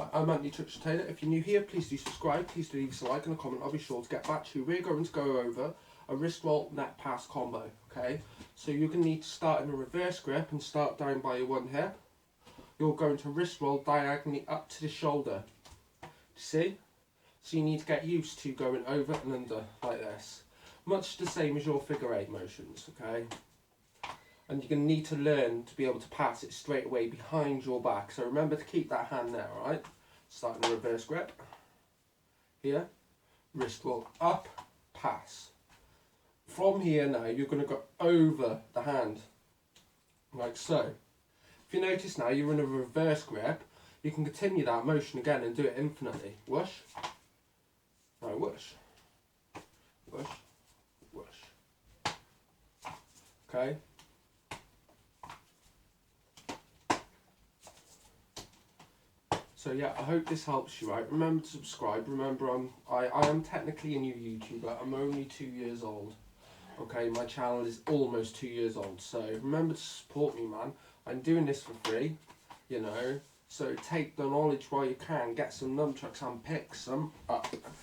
Right, I'm Anthony Touch Taylor. If you're new here, please do subscribe. Please do leave us a like and a comment. I'll be sure to get back to you. We're going to go over a wrist roll net pass combo. Okay, so you're going to need to start in a reverse grip and start down by your one hip. You're going to wrist roll diagonally up to the shoulder. See? So you need to get used to going over and under like this. Much the same as your figure eight motions, okay? And you're going to need to learn to be able to pass it straight away behind your back. So remember to keep that hand there, alright? Start in a reverse grip. Here, wrist roll up, pass. From here now, you're going to go over the hand, like so. If you notice now, you're in a reverse grip, you can continue that motion again and do it infinitely. Whoosh. Now whoosh. Whoosh. Whoosh. Okay. So yeah, I hope this helps you out. Remember to subscribe. Remember, I am technically a new YouTuber. I'm only 2 years old. Okay, my channel is almost 2 years old. So remember to support me, man. I'm doing this for free, you know. So take the knowledge while you can. Get some nunchucks and pick some up.